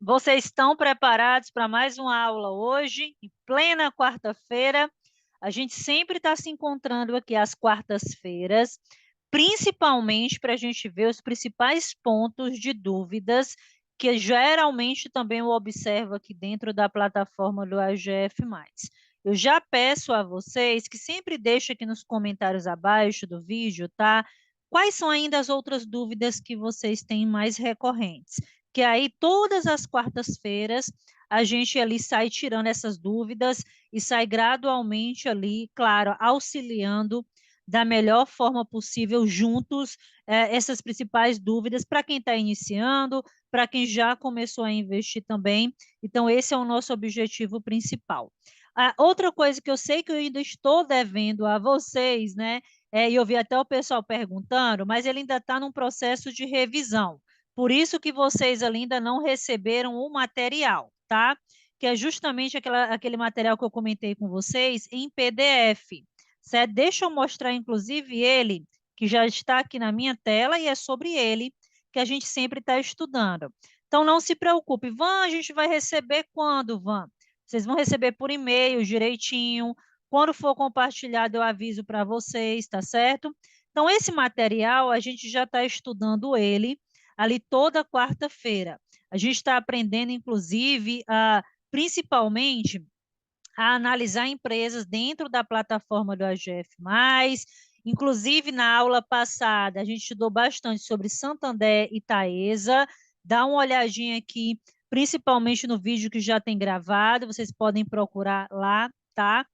Vocês estão preparados para mais uma aula hoje, em plena quarta-feira? A gente sempre está se encontrando aqui às quartas-feiras, principalmente para a gente ver os principais pontos de dúvidas que geralmente também eu observo aqui dentro da plataforma do AGF+. Eu já peço a vocês que sempre deixem aqui nos comentários abaixo do vídeo, tá? Quais são ainda as outras dúvidas que vocês têm mais recorrentes? Que aí todas as quartas-feiras a gente ali sai tirando essas dúvidas e sai gradualmente ali, claro, auxiliando da melhor forma possível juntos essas principais dúvidas para quem está iniciando, para quem já começou a investir também. Então, esse é o nosso objetivo principal. Outra coisa que eu sei que eu ainda estou devendo a vocês, né? E eu vi até o pessoal perguntando, mas ele ainda está num processo de revisão. Por isso que vocês ainda não receberam o material, tá? Que é justamente aquele material que eu comentei com vocês em PDF, certo? Deixa eu mostrar, inclusive, ele, que já está aqui na minha tela, e é sobre ele que a gente sempre está estudando. Então, não se preocupe. Van, a gente vai receber quando, Van? Vocês vão receber por e-mail direitinho. Quando for compartilhado, eu aviso para vocês, tá certo? Então, esse material, a gente já está estudando ele ali toda quarta-feira. A gente está aprendendo, inclusive, principalmente, a analisar empresas dentro da plataforma do AGF+. Inclusive, na aula passada, a gente estudou bastante sobre Santander e Taesa. Dá uma olhadinha aqui, principalmente no vídeo que já tem gravado, vocês podem procurar lá, tá?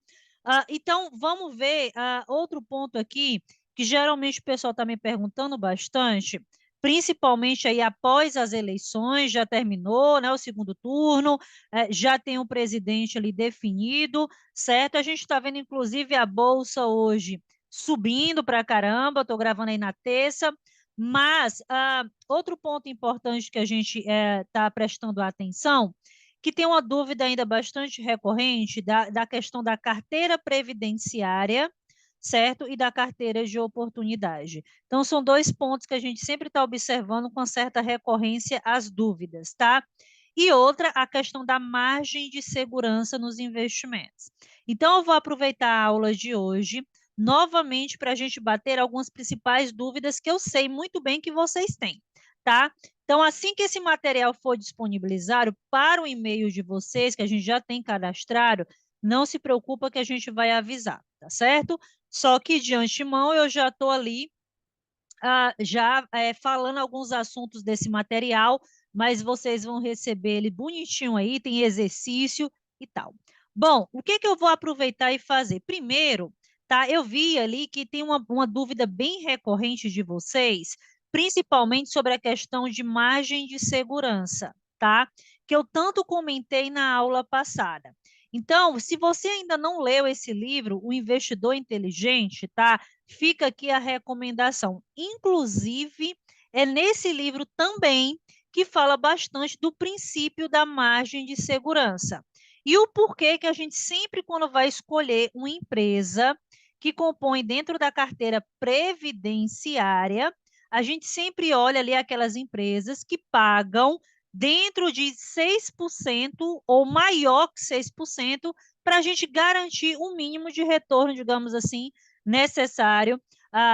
Então, vamos ver outro ponto aqui, que geralmente o pessoal está me perguntando bastante, principalmente aí após as eleições, já terminou, né, o segundo turno, já tem um presidente ali definido, certo? A gente está vendo, inclusive, a Bolsa hoje subindo para caramba, estou gravando aí na terça, mas outro ponto importante que a gente está prestando atenção, que tem uma dúvida ainda bastante recorrente da questão da carteira previdenciária, certo? E da carteira de oportunidade. Então, são dois pontos que a gente sempre está observando com certa recorrência as dúvidas, tá? E outra, a questão da margem de segurança nos investimentos. Então, eu vou aproveitar a aula de hoje novamente para a gente bater algumas principais dúvidas que eu sei muito bem que vocês têm, tá? Então, assim que esse material for disponibilizado para o e-mail de vocês, que a gente já tem cadastrado, não se preocupa que a gente vai avisar, tá certo? Só que de antemão eu já estou ali falando alguns assuntos desse material, mas vocês vão receber ele bonitinho aí, tem exercício e tal. Bom, o que eu vou aproveitar e fazer? Primeiro, tá? Eu vi ali que tem uma dúvida bem recorrente de vocês, principalmente sobre a questão de margem de segurança, tá? Que eu tanto comentei na aula passada. Então, se você ainda não leu esse livro, O Investidor Inteligente, tá? Fica aqui a recomendação. Inclusive, é nesse livro também que fala bastante do princípio da margem de segurança. E o porquê que a gente sempre, quando vai escolher uma empresa que compõe dentro da carteira previdenciária, a gente sempre olha ali aquelas empresas que pagam dentro de 6% ou maior que 6% para a gente garantir um mínimo de retorno, digamos assim, necessário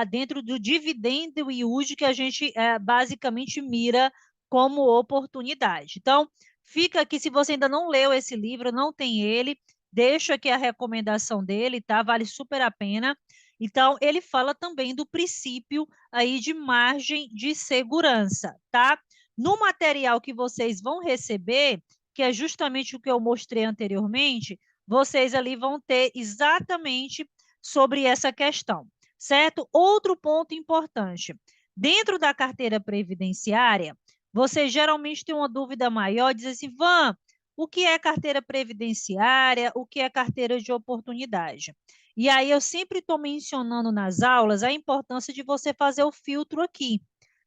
dentro do dividendo yield que a gente basicamente mira como oportunidade. Então, fica aqui, se você ainda não leu esse livro, não tem ele, deixa aqui a recomendação dele, tá? Vale super a pena. Então, ele fala também do princípio aí de margem de segurança, tá? No material que vocês vão receber, que é justamente o que eu mostrei anteriormente, vocês ali vão ter exatamente sobre essa questão, certo? Outro ponto importante. Dentro da carteira previdenciária, você geralmente tem uma dúvida maior, diz assim, Van, o que é carteira previdenciária, o que é carteira de oportunidade? E aí eu sempre estou mencionando nas aulas a importância de você fazer o filtro aqui,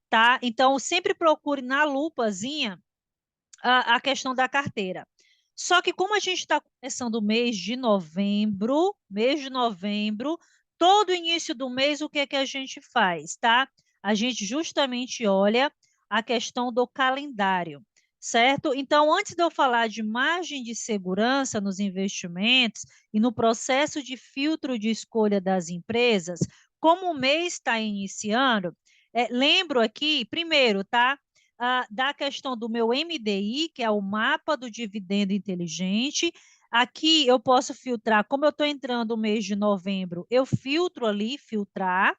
tá? Então, sempre procure na lupazinha a questão da carteira. Só que como a gente está começando o mês de novembro, todo início do mês, o que é que a gente faz, tá? A gente justamente olha a questão do calendário. certo? Então, antes de eu falar de margem de segurança nos investimentos e no processo de filtro de escolha das empresas, como o mês está iniciando, lembro aqui, primeiro, tá? Da questão do meu MDI, que é o mapa do dividendo inteligente. Aqui eu posso filtrar, como eu estou entrando no mês de novembro, eu filtro ali, filtrar,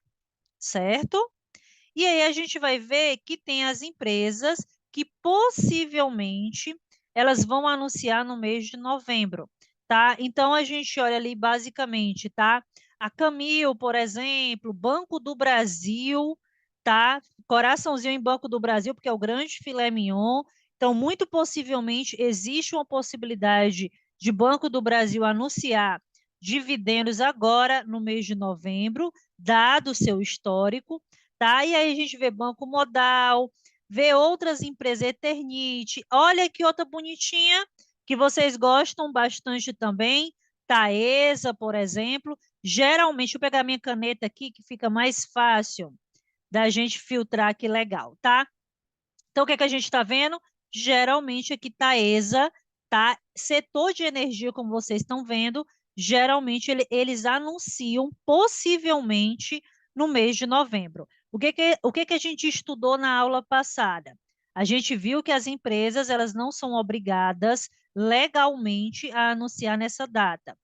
certo? E aí a gente vai ver que tem as empresas que possivelmente elas vão anunciar no mês de novembro, tá? Então a gente olha ali basicamente, tá? A Camil, por exemplo, Banco do Brasil, tá? Coraçãozinho em Banco do Brasil, porque é o grande filé mignon. Então, muito possivelmente existe uma possibilidade de Banco do Brasil anunciar dividendos agora no mês de novembro, dado o seu histórico, tá? E aí a gente vê Banco Modal, vê outras empresas, Eternit. Olha que outra bonitinha que vocês gostam bastante também, Taesa, por exemplo. Geralmente, eu pegar minha caneta aqui, que fica mais fácil da gente filtrar, que legal, tá? Então, o que é que a gente está vendo? Geralmente aqui Taesa, tá? Setor de energia, como vocês estão vendo, geralmente eles anunciam possivelmente no mês de novembro. O que que a gente estudou na aula passada? A gente viu que as empresas elas não são obrigadas legalmente a anunciar nessa data.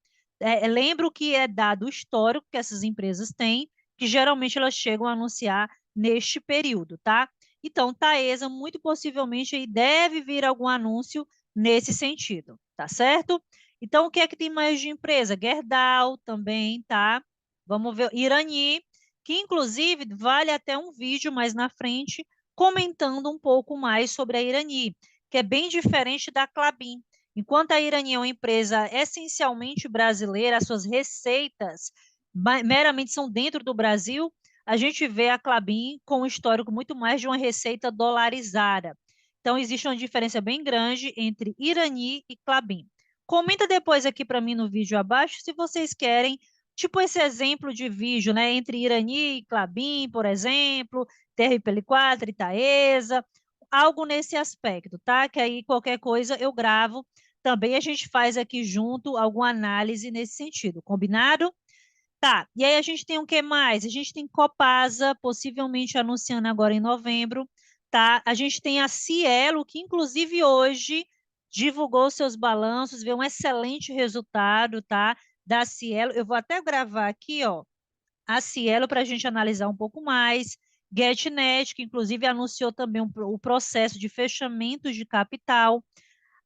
Lembro que é dado histórico que essas empresas têm, que geralmente elas chegam a anunciar neste período, tá? Então, Taesa, muito possivelmente, aí deve vir algum anúncio nesse sentido, tá certo? Então, o que é que tem mais de empresa? Gerdau também, tá? Vamos ver, Irani, que inclusive vale até um vídeo mais na frente, comentando um pouco mais sobre a Irani, que é bem diferente da Klabin. Enquanto a Irani é uma empresa essencialmente brasileira, as suas receitas meramente são dentro do Brasil, a gente vê a Klabin com um histórico muito mais de uma receita dolarizada. Então, existe uma diferença bem grande entre Irani e Klabin. Comenta depois aqui para mim no vídeo abaixo se vocês querem, tipo esse exemplo de vídeo, né, entre Irani e Klabin, por exemplo, TRPL4 e Taesa, algo nesse aspecto, tá? Que aí qualquer coisa eu gravo. Também a gente faz aqui junto alguma análise nesse sentido, combinado? Tá, e aí a gente tem o que mais? A gente tem Copasa, possivelmente anunciando agora em novembro, tá? A gente tem a Cielo, que inclusive hoje divulgou seus balanços, veio um excelente resultado, tá? Da Cielo. Eu vou até gravar aqui, ó, a Cielo para a gente analisar um pouco mais. GetNet, que inclusive anunciou também o processo de fechamento de capital.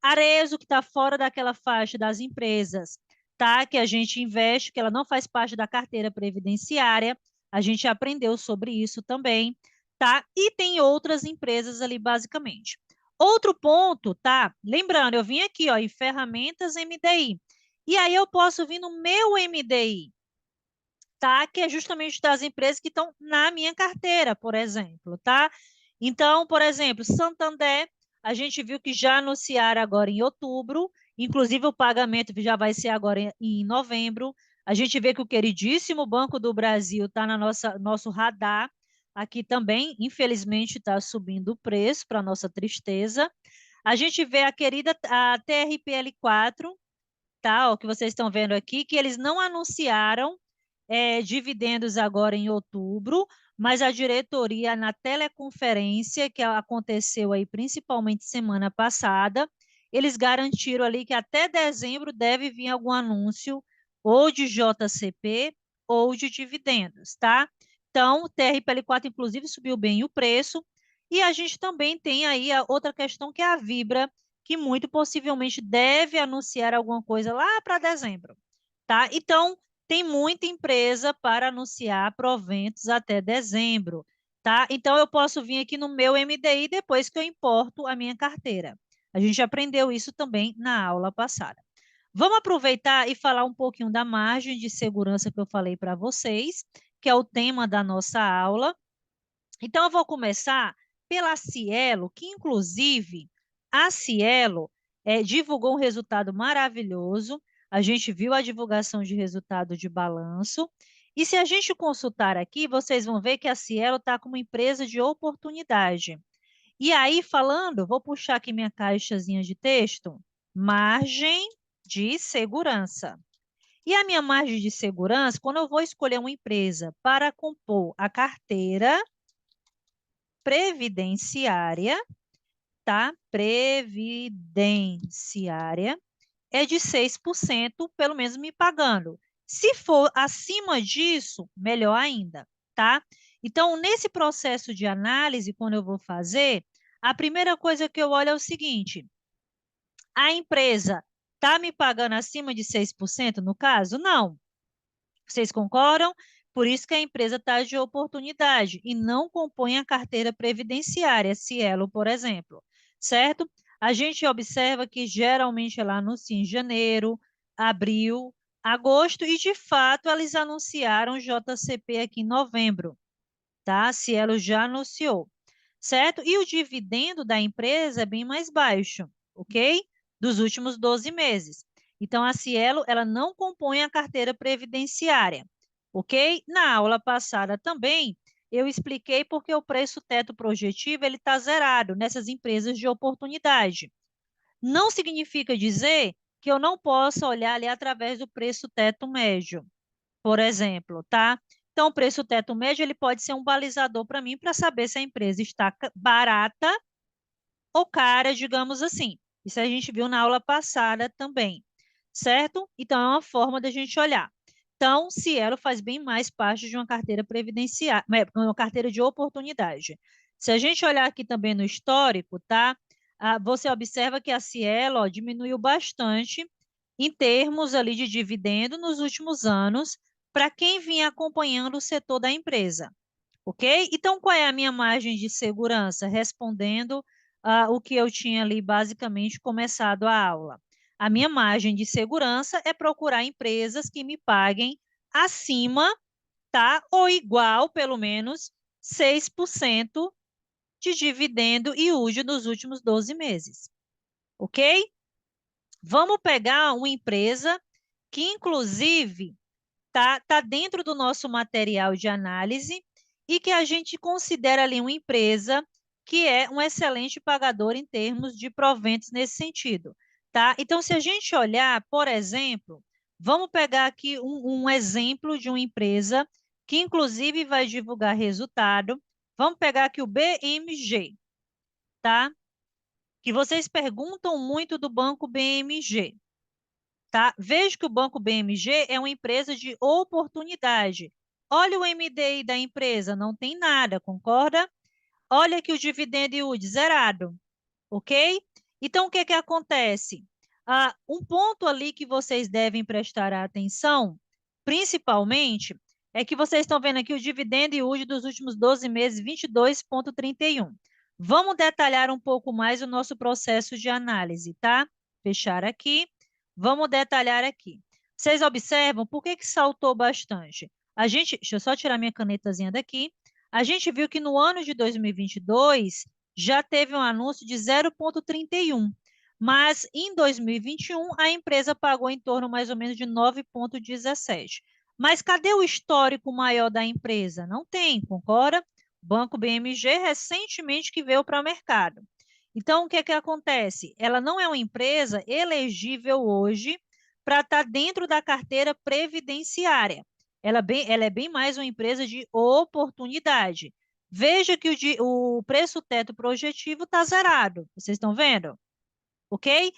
Arezo, que está fora daquela faixa das empresas, tá? Que a gente investe, que ela não faz parte da carteira previdenciária. A gente aprendeu sobre isso também, tá? E tem outras empresas ali, basicamente. Outro ponto, tá? Lembrando, eu vim aqui, ó, em ferramentas MDI. E aí eu posso vir no meu MDI, tá? Que é justamente das empresas que estão na minha carteira, por exemplo, tá? Então, por exemplo, Santander, a gente viu que já anunciaram agora em outubro, inclusive o pagamento já vai ser agora em novembro. A gente vê que o queridíssimo Banco do Brasil está na nosso radar. Aqui também, infelizmente, está subindo o preço, para nossa tristeza. A gente vê a querida a TRPL4, tá? O que vocês estão vendo aqui, que eles não anunciaram dividendos agora em outubro, mas a diretoria, na teleconferência que aconteceu aí principalmente semana passada, eles garantiram ali que até dezembro deve vir algum anúncio ou de JCP ou de dividendos, tá? Então, o TRPL4, inclusive, subiu bem o preço. E a gente também tem aí a outra questão, que é a Vibra, que muito possivelmente deve anunciar alguma coisa lá para dezembro, tá? Então, tem muita empresa para anunciar proventos até dezembro, tá? Então, eu posso vir aqui no meu MDI depois que eu importo a minha carteira. A gente aprendeu isso também na aula passada. Vamos aproveitar e falar um pouquinho da margem de segurança que eu falei para vocês, que é o tema da nossa aula. Então, eu vou começar pela Cielo, que inclusive a Cielo divulgou um resultado maravilhoso. A gente viu a divulgação de resultado de balanço. E se a gente consultar aqui, vocês vão ver que a Cielo está como empresa de oportunidade. E aí, falando, vou puxar aqui minha caixazinha de texto, margem de segurança. E a minha margem de segurança, quando eu vou escolher uma empresa para compor a carteira previdenciária, tá? Previdenciária, é de 6%, pelo menos me pagando. Se for acima disso, melhor ainda, tá? Então, nesse processo de análise, quando eu vou fazer, a primeira coisa que eu olho é o seguinte: a empresa está me pagando acima de 6% no caso? Não. Vocês concordam? Por isso que a empresa está de oportunidade e não compõe a carteira previdenciária, Cielo, por exemplo, certo? A gente observa que geralmente é lá no sim, janeiro, abril, agosto, e de fato eles anunciaram JCP aqui em novembro, tá? A Cielo já anunciou, certo? E o dividendo da empresa é bem mais baixo, ok? Dos últimos 12 meses. Então, a Cielo, ela não compõe a carteira previdenciária, ok? Na aula passada também, eu expliquei porque o preço teto projetivo, ele está zerado nessas empresas de oportunidade. Não significa dizer que eu não possa olhar ali através do preço teto médio, por exemplo, tá? Então, o preço teto médio, ele pode ser um balizador para mim para saber se a empresa está barata ou cara, digamos assim. Isso a gente viu na aula passada também, certo? Então, é uma forma da gente olhar. Então, Cielo faz bem mais parte de uma carteira previdenciária, uma carteira de oportunidade. Se a gente olhar aqui também no histórico, tá? Você observa que a Cielo, ó, diminuiu bastante em termos ali de dividendo nos últimos anos, para quem vinha acompanhando o setor da empresa. Ok? Então, qual é a minha margem de segurança? Respondendo o que eu tinha ali basicamente começado a aula. A minha margem de segurança é procurar empresas que me paguem acima, tá? Ou igual, pelo menos, 6% de dividendo e yield nos últimos 12 meses. Ok? Vamos pegar uma empresa que, inclusive, tá dentro do nosso material de análise e que a gente considera ali uma empresa que é um excelente pagador em termos de proventos nesse sentido, tá? Então, se a gente olhar, por exemplo, vamos pegar aqui um exemplo de uma empresa que, inclusive, vai divulgar resultado. Vamos pegar aqui o BMG, tá? Que vocês perguntam muito do banco BMG. Tá? Veja que o Banco BMG é uma empresa de oportunidade. Olha o MDI da empresa, não tem nada, concorda? Olha que o dividendo yield zerado, ok? Então, o que que acontece? Um ponto ali que vocês devem prestar atenção, principalmente, é que vocês estão vendo aqui o dividendo yield dos últimos 12 meses, 22,31. Vamos detalhar um pouco mais o nosso processo de análise, tá? Fechar aqui. Vamos detalhar aqui. Vocês observam por que que saltou bastante? Deixa eu só tirar minha canetazinha daqui. A gente viu que no ano de 2022 já teve um anúncio de 0,31, mas em 2021 a empresa pagou em torno mais ou menos de 9,17. Mas cadê o histórico maior da empresa? Não tem, concorda? Banco BMG recentemente que veio para o mercado. Então, o que que acontece? Ela não é uma empresa elegível hoje para estar dentro da carteira previdenciária. Ela é bem mais uma empresa de oportunidade. Veja que o preço teto projetivo está zerado. Vocês estão vendo? Ok?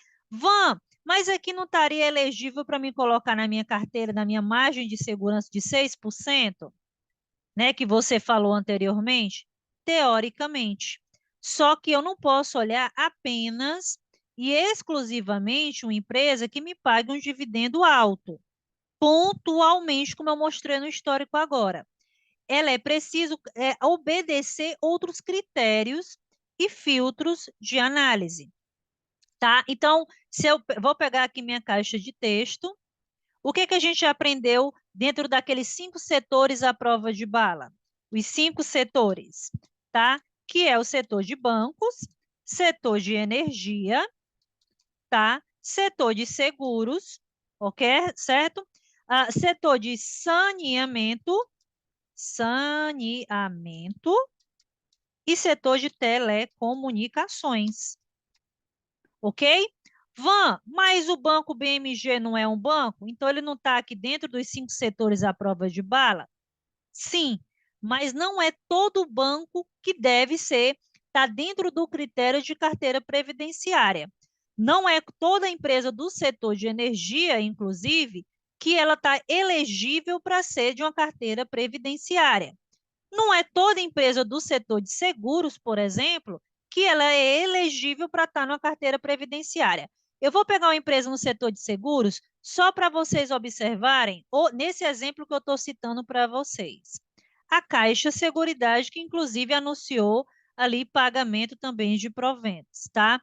Mas aqui não estaria elegível para me colocar na minha carteira, na minha margem de segurança de 6%, né, que você falou anteriormente? Teoricamente. Só que eu não posso olhar apenas e exclusivamente uma empresa que me pague um dividendo alto, pontualmente, como eu mostrei no histórico agora. Ela é preciso obedecer outros critérios e filtros de análise, tá? Então, se eu vou pegar aqui minha caixa de texto, o que que a gente aprendeu dentro daqueles 5 setores à prova de bala? Os 5 setores, tá? Que é o setor de bancos, setor de energia, tá? Setor de seguros, ok? Certo? Setor de saneamento, e setor de telecomunicações. Ok? Van, mas o banco BMG não é um banco? Então ele não está aqui dentro dos 5 setores à prova de bala? Sim, mas não é todo banco que deve ser, está dentro do critério de carteira previdenciária. Não é toda empresa do setor de energia, inclusive, que ela está elegível para ser de uma carteira previdenciária. Não é toda empresa do setor de seguros, por exemplo, que ela é elegível para estar numa carteira previdenciária. Eu vou pegar uma empresa no setor de seguros só para vocês observarem, ou nesse exemplo que eu estou citando para vocês. A Caixa Seguridade, que inclusive anunciou ali pagamento também de proventos, tá?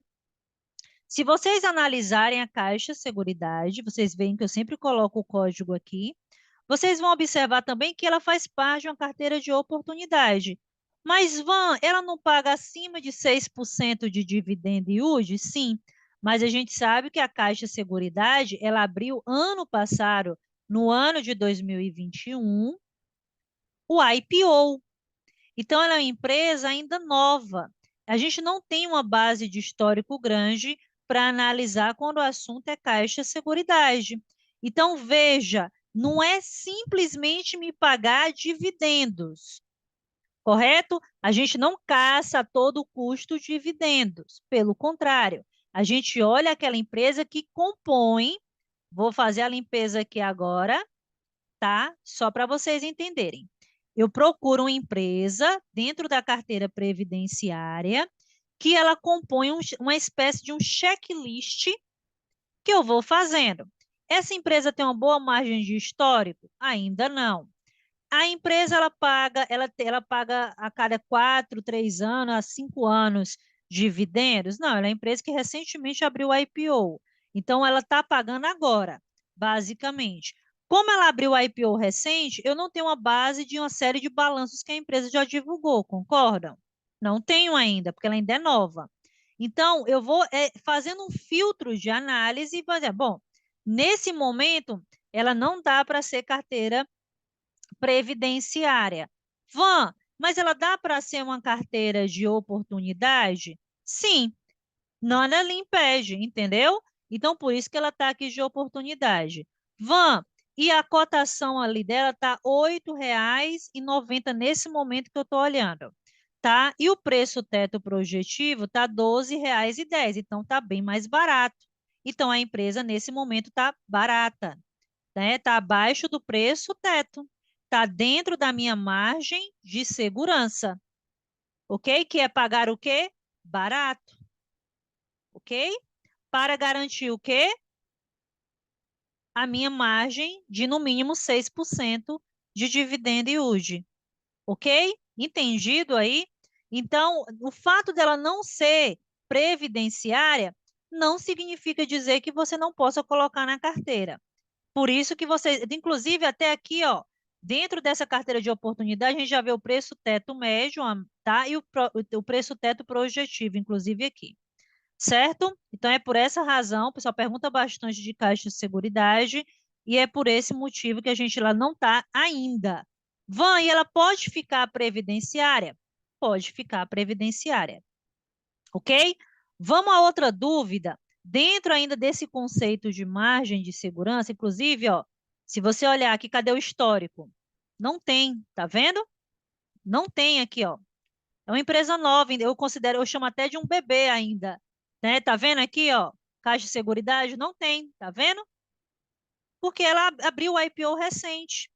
Se vocês analisarem a Caixa Seguridade, vocês veem que eu sempre coloco o código aqui, vocês vão observar também que ela faz parte de uma carteira de oportunidade. Mas, Van, ela não paga acima de 6% de dividendo e yield? Sim, mas a gente sabe que a Caixa Seguridade, ela abriu ano passado, no ano de 2021, o IPO. Então, ela é uma empresa ainda nova. A gente não tem uma base de histórico grande para analisar quando o assunto é Caixa Seguridade. Então, veja, não é simplesmente me pagar dividendos, correto? A gente não caça a todo custo dividendos. Pelo contrário, a gente olha aquela empresa que compõe. Vou fazer a limpeza aqui agora, tá? Só para vocês entenderem. Eu procuro uma empresa dentro da carteira previdenciária que ela compõe uma espécie de um checklist que eu vou fazendo. Essa empresa tem uma boa margem de histórico? Ainda não. A empresa ela paga a cada 4, 3 anos, a 5 anos dividendos? Não, ela é uma empresa que recentemente abriu o IPO. Então, ela está pagando agora, basicamente. Como ela abriu o IPO recente, eu não tenho uma base de uma série de balanços que a empresa já divulgou, concordam? Não tenho ainda, porque ela ainda é nova. Então, eu vou fazendo um filtro de análise e fazer, bom, nesse momento, ela não dá para ser carteira previdenciária. Van, mas ela dá para ser uma carteira de oportunidade? Sim, nada lhe impede, entendeu? Então, por isso que ela está aqui de oportunidade. Van, e a cotação ali dela está R$ 8,90 nesse momento que eu estou olhando, tá? E o preço teto projetivo está R$ 12,10, então está bem mais barato. Então, a empresa, nesse momento, está barata, né? Está abaixo do preço teto. Está dentro da minha margem de segurança, ok? Que é pagar o quê? Barato, ok? Para garantir o quê? A minha margem de no mínimo 6% de dividendo e yield, ok? Entendido aí? Então, o fato dela não ser previdenciária não significa dizer que você não possa colocar na carteira. Por isso que você, inclusive até aqui, ó, dentro dessa carteira de oportunidade, a gente já vê o preço teto médio, tá? E o preço teto projetivo, inclusive aqui. Certo? Então é por essa razão, o pessoal pergunta bastante de Caixa de Seguridade, e é por esse motivo que a gente lá não está ainda. Van, e ela pode ficar previdenciária? Pode ficar previdenciária, ok? Vamos a outra dúvida. Dentro ainda desse conceito de margem de segurança, inclusive, ó, se você olhar aqui, cadê o histórico? Não tem, tá vendo? Não tem aqui, ó. É uma empresa nova, eu considero, eu chamo até de um bebê ainda, né? Tá vendo aqui, ó? Caixa de Seguridade? Não tem, tá vendo? Porque ela abriu o IPO recente,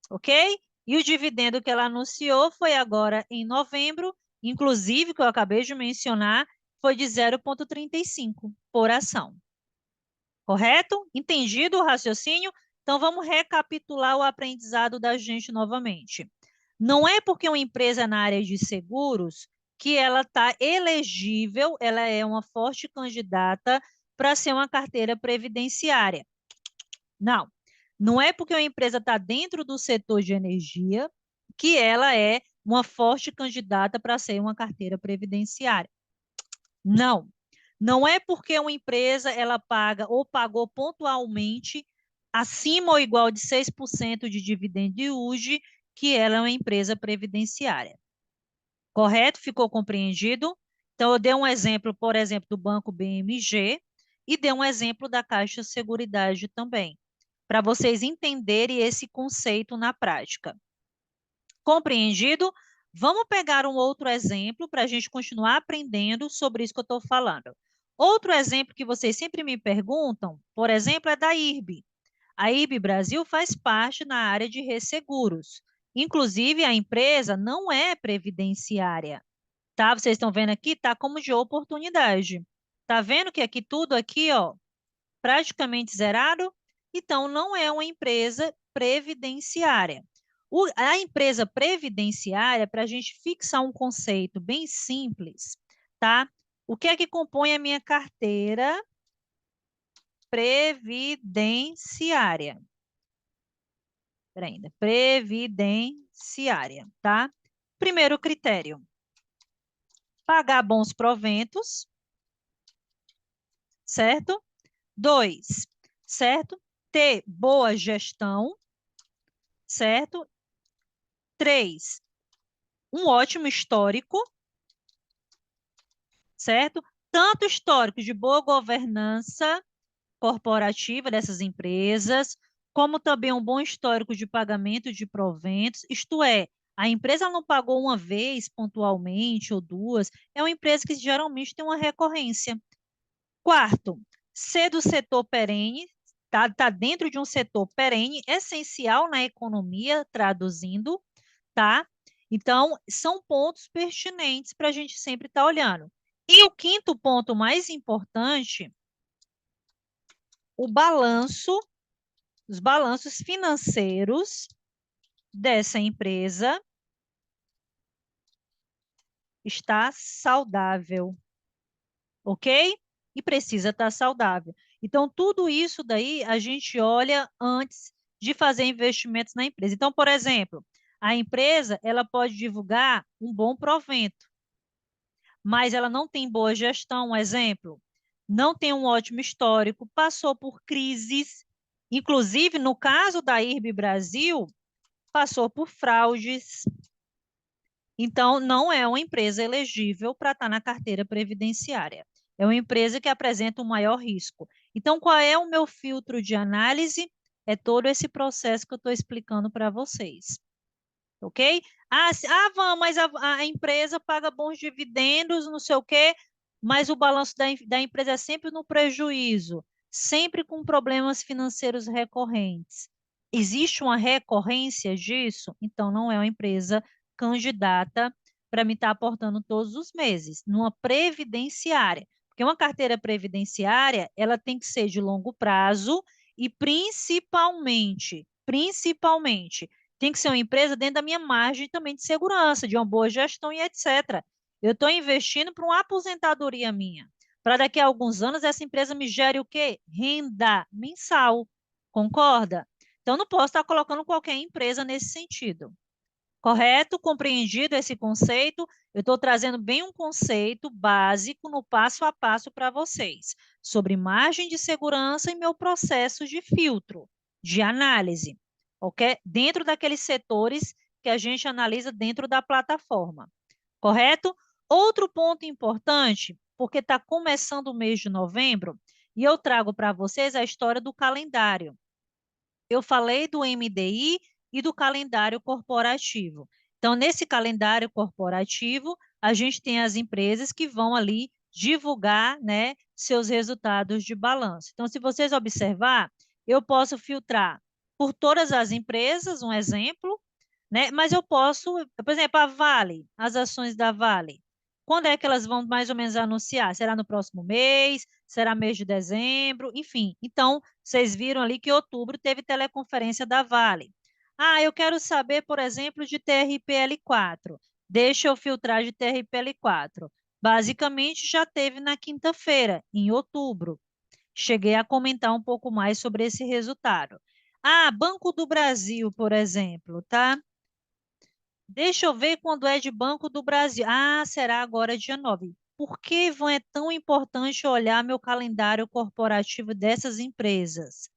ok? E o dividendo que ela anunciou foi agora em novembro, inclusive, que eu acabei de mencionar, foi de 0,35 por ação. Correto? Entendido o raciocínio? Então, vamos recapitular o aprendizado da gente novamente. Não é porque uma empresa é na área de seguros que ela está elegível, ela é uma forte candidata para ser uma carteira previdenciária. Não. Não é porque uma empresa está dentro do setor de energia que ela é uma forte candidata para ser uma carteira previdenciária. Não. Não é porque uma empresa ela paga ou pagou pontualmente acima ou igual de 6% de dividendo de yield que ela é uma empresa previdenciária. Correto? Ficou compreendido? Então, eu dei um exemplo, por exemplo, do Banco BMG e dei um exemplo da Caixa Seguridade também, para vocês entenderem esse conceito na prática. Compreendido? Vamos pegar um outro exemplo para a gente continuar aprendendo sobre isso que eu estou falando. Outro exemplo que vocês sempre me perguntam, por exemplo, é da IRB. A IRB Brasil faz parte na área de resseguros. Inclusive, a empresa não é previdenciária, tá? Vocês estão vendo aqui, tá como de oportunidade. Tá vendo que aqui tudo aqui, ó, praticamente zerado? Então, não é uma empresa previdenciária. A empresa previdenciária, para a gente fixar um conceito bem simples, tá? O que é que compõe a minha carteira previdenciária? Peraí, ainda. Previdenciária, tá? Primeiro critério, pagar bons proventos, certo? 2, certo? Ter boa gestão, certo? 3, um ótimo histórico, certo? Tanto histórico de boa governança corporativa dessas empresas, como também um bom histórico de pagamento de proventos, isto é, a empresa não pagou uma vez pontualmente ou duas, é uma empresa que geralmente tem uma recorrência. Quarto, ser do setor perene, tá dentro de um setor perene, essencial na economia, traduzindo, tá? Então, são pontos pertinentes para a gente sempre estar olhando. E o quinto ponto mais importante, o balanço, os balanços financeiros dessa empresa está saudável, ok? E precisa estar saudável. Então, tudo isso daí a gente olha antes de fazer investimentos na empresa. Então, por exemplo, a empresa ela pode divulgar um bom provento, mas ela não tem boa gestão, um exemplo, não tem um ótimo histórico, passou por crises, inclusive no caso da IRB Brasil, passou por fraudes. Então, não é uma empresa elegível para estar na carteira previdenciária. É uma empresa que apresenta um maior risco. Então, qual é o meu filtro de análise? É todo esse processo que eu estou explicando para vocês. Ok? Van, mas a empresa paga bons dividendos, não sei o quê, mas o balanço da empresa é sempre no prejuízo, sempre com problemas financeiros recorrentes. Existe uma recorrência disso? Então, não é uma empresa candidata para me estar aportando todos os meses, numa previdenciária. Porque uma carteira previdenciária, ela tem que ser de longo prazo e principalmente, tem que ser uma empresa dentro da minha margem também de segurança, de uma boa gestão e etc. Eu estou investindo para uma aposentadoria minha. Para daqui a alguns anos essa empresa me gere o quê? Renda mensal. Concorda? Então, não posso estar colocando qualquer empresa nesse sentido. Correto? Compreendido esse conceito? Eu estou trazendo bem um conceito básico no passo a passo para vocês, sobre margem de segurança e meu processo de filtro, de análise, ok? Dentro daqueles setores que a gente analisa dentro da plataforma, correto? Outro ponto importante, porque está começando o mês de novembro, e eu trago para vocês a história do calendário. Eu falei do MDI e do calendário corporativo. Então, nesse calendário corporativo, a gente tem as empresas que vão ali divulgar, né, seus resultados de balanço. Então, se vocês observar, eu posso filtrar por todas as empresas, um exemplo, né? Mas eu posso, por exemplo, a Vale, as ações da Vale. Quando é que elas vão mais ou menos anunciar? Será no próximo mês? Será mês de dezembro? Enfim, então, vocês viram ali que em outubro teve teleconferência da Vale. Ah, eu quero saber, por exemplo, de TRPL4. Deixa eu filtrar de TRPL4. Basicamente, já teve na quinta-feira, em outubro. Cheguei a comentar um pouco mais sobre esse resultado. Ah, Banco do Brasil, por exemplo, tá? Deixa eu ver quando é de Banco do Brasil. Ah, será agora dia 9. Por que, Ivan, é tão importante olhar meu calendário corporativo dessas empresas?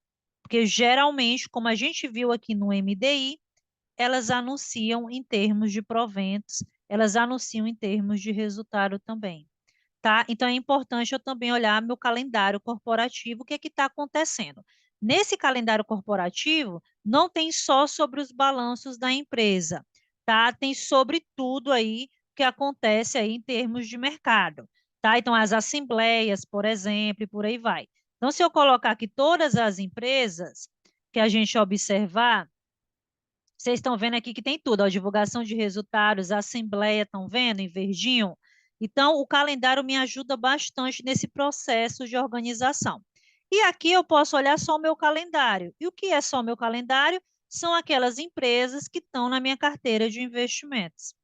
Porque geralmente, como a gente viu aqui no MDI, elas anunciam em termos de proventos elas anunciam em termos de resultado também, tá? Então é importante eu também olhar meu calendário corporativo, o que é que está acontecendo. Nesse calendário corporativo, não tem só sobre os balanços da empresa, tá? Tem sobre tudo aí que acontece aí em termos de mercado, tá? Então as assembleias, por exemplo, e por aí vai. Então se eu colocar aqui todas as empresas que a gente observar, vocês estão vendo aqui que tem tudo, ó, divulgação de resultados, assembleia, estão vendo em verdinho? Então, o calendário me ajuda bastante nesse processo de organização. E aqui eu posso olhar só o meu calendário. E o que é só o meu calendário? São aquelas empresas que estão na minha carteira de investimentos.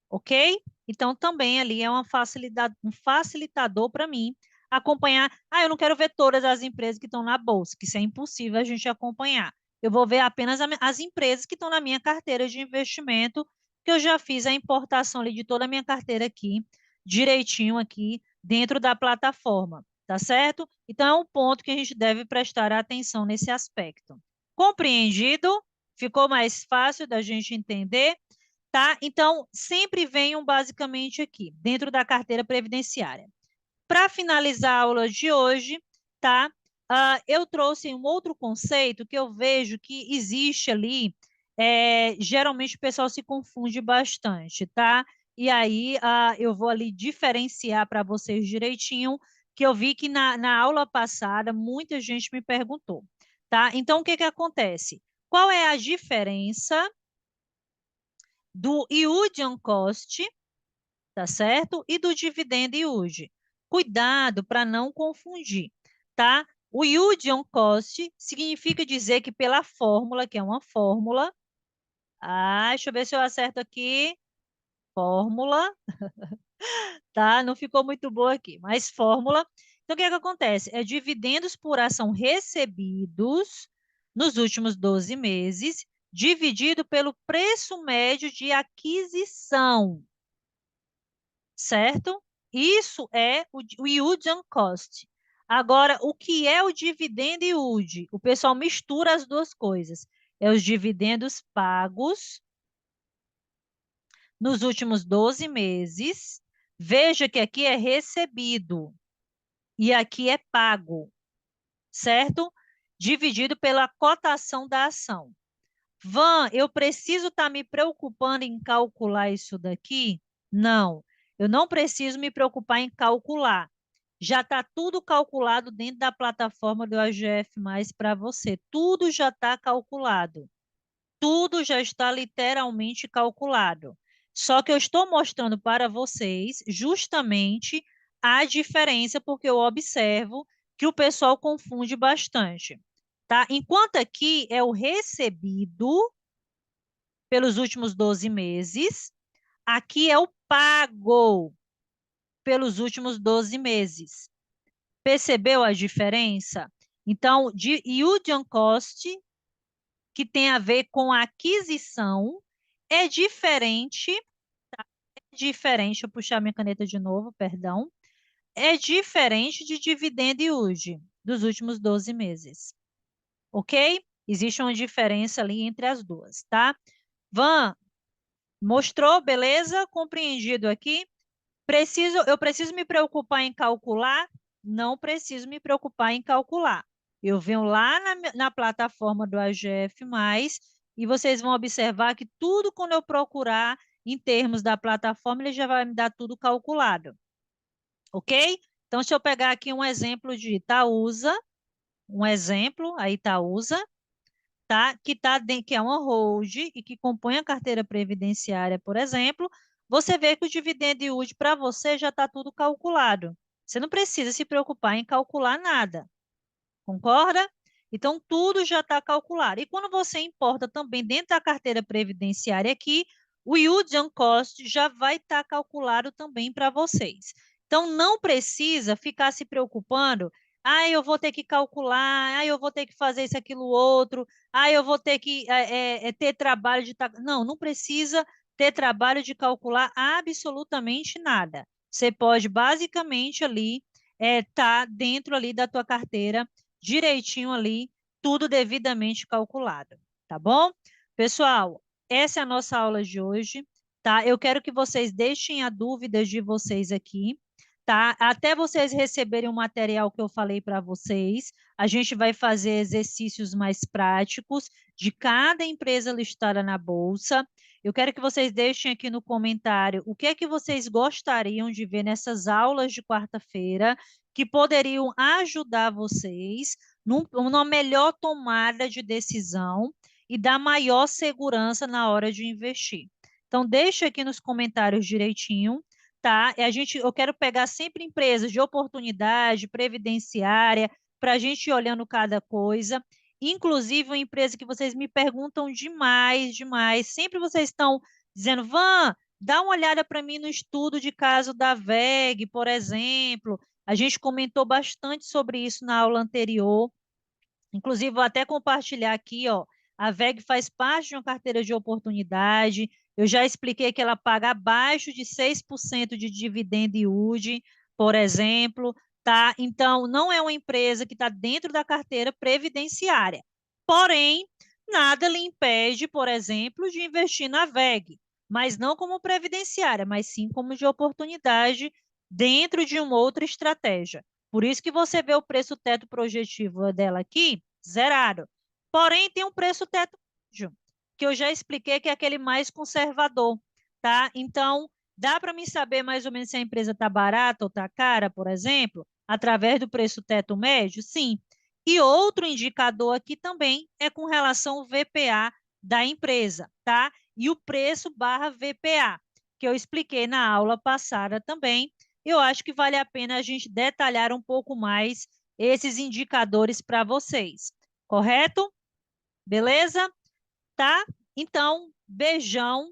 Ok? Então, também ali é uma facilidade, um facilitador para mim acompanhar. Ah, eu não quero ver todas as empresas que estão na bolsa, que isso é impossível a gente acompanhar. Eu vou ver apenas as empresas que estão na minha carteira de investimento, que eu já fiz a importação ali de toda a minha carteira aqui, direitinho aqui, dentro da plataforma, tá certo? Então, é um ponto que a gente deve prestar atenção nesse aspecto. Compreendido? Ficou mais fácil da gente entender? Tá? Então, sempre venham basicamente aqui, dentro da carteira previdenciária. Para finalizar a aula de hoje, tá? Eu trouxe um outro conceito que eu vejo que existe ali, geralmente o pessoal se confunde bastante, tá? E aí eu vou ali diferenciar para vocês direitinho, que eu vi que na aula passada muita gente me perguntou, tá? Então, o que que acontece? Qual é a diferença do yield on cost, tá certo? E do dividend yield. Cuidado para não confundir, tá? O yield on cost significa dizer que pela fórmula, que é uma fórmula, deixa eu ver se eu acerto aqui, fórmula, tá? Não ficou muito boa aqui, mas fórmula. Então, o que é que acontece? É dividendos por ação recebidos nos últimos 12 meses, dividido pelo preço médio de aquisição, certo? Isso é o yield on cost. Agora, o que é o dividendo yield? O pessoal mistura as duas coisas. É os dividendos pagos nos últimos 12 meses. Veja que aqui é recebido e aqui é pago, certo? Dividido pela cotação da ação. Van, eu preciso estar me preocupando em calcular isso daqui? Não, eu não preciso me preocupar em calcular. Já está tudo calculado dentro da plataforma do AGF Mais para você. Tudo já está calculado. Tudo já está literalmente calculado. Só que eu estou mostrando para vocês justamente a diferença, porque eu observo que o pessoal confunde bastante. Tá? Enquanto aqui é o recebido pelos últimos 12 meses, aqui é o pago pelos últimos 12 meses. Percebeu a diferença? Então, de yield on cost, que tem a ver com a aquisição, é diferente, deixa eu puxar minha caneta de novo, perdão, é diferente de dividend yield dos últimos 12 meses, ok? Existe uma diferença ali entre as duas, tá? Van, mostrou, beleza? Compreendido aqui? Eu preciso me preocupar em calcular? Não preciso me preocupar em calcular. Eu venho lá na plataforma do AGF+, e vocês vão observar que tudo quando eu procurar em termos da plataforma, ele já vai me dar tudo calculado. Ok? Então, se eu pegar aqui um exemplo de Itaúsa, um exemplo, a Itaúsa, tá? Que é uma hold e que compõe a carteira previdenciária, por exemplo, você vê que o dividend yield para você já está tudo calculado. Você não precisa se preocupar em calcular nada. Concorda? Então, tudo já está calculado. E quando você importa também dentro da carteira previdenciária aqui, o yield on cost já vai estar calculado também para vocês. Então, não precisa ficar se preocupando. Eu vou ter que calcular, eu vou ter que fazer isso, aquilo, outro, eu vou ter que ter trabalho de... Não, não precisa ter trabalho de calcular absolutamente nada. Você pode, basicamente, ali, tá dentro ali da tua carteira direitinho ali, tudo devidamente calculado, tá bom? Pessoal, essa é a nossa aula de hoje, tá? Eu quero que vocês deixem a dúvida de vocês aqui, tá? Até vocês receberem o material que eu falei para vocês, a gente vai fazer exercícios mais práticos de cada empresa listada na Bolsa. Eu quero que vocês deixem aqui no comentário o que é que vocês gostariam de ver nessas aulas de quarta-feira, que poderiam ajudar vocês numa melhor tomada de decisão e dar maior segurança na hora de investir. Então, deixa aqui nos comentários direitinho, tá? Eu quero pegar sempre empresas de oportunidade, previdenciária, para a gente ir olhando cada coisa. Inclusive, uma empresa que vocês me perguntam demais, demais. Sempre vocês estão dizendo, Van, dá uma olhada para mim no estudo de caso da VEG, por exemplo. A gente comentou bastante sobre isso na aula anterior. Inclusive, vou até compartilhar aqui, ó. A VEG faz parte de uma carteira de oportunidade. Eu já expliquei que ela paga abaixo de 6% de dividendo e yield, por exemplo, tá? Então, não é uma empresa que está dentro da carteira previdenciária. Porém, nada lhe impede, por exemplo, de investir na VEG, mas não como previdenciária, mas sim como de oportunidade dentro de uma outra estratégia. Por isso que você vê o preço teto projetivo dela aqui, zerado. Porém, tem um preço teto médio, que eu já expliquei que é aquele mais conservador, tá? Então, dá para mim saber mais ou menos se a empresa está barata ou está cara, por exemplo, através do preço teto médio? Sim. E outro indicador aqui também é com relação ao VPA da empresa, tá? E o preço barra VPA, que eu expliquei na aula passada também. Eu acho que vale a pena a gente detalhar um pouco mais esses indicadores para vocês, correto? Beleza? Tá? Então, beijão,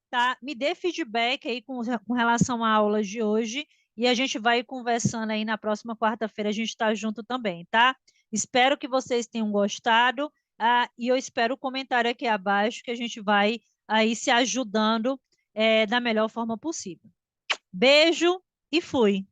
tá? Me dê feedback aí com relação à aula de hoje e a gente vai conversando aí na próxima quarta-feira, a gente está junto também, tá? Espero que vocês tenham gostado, e eu espero o comentário aqui abaixo que a gente vai aí se ajudando da melhor forma possível. Beijo e fui!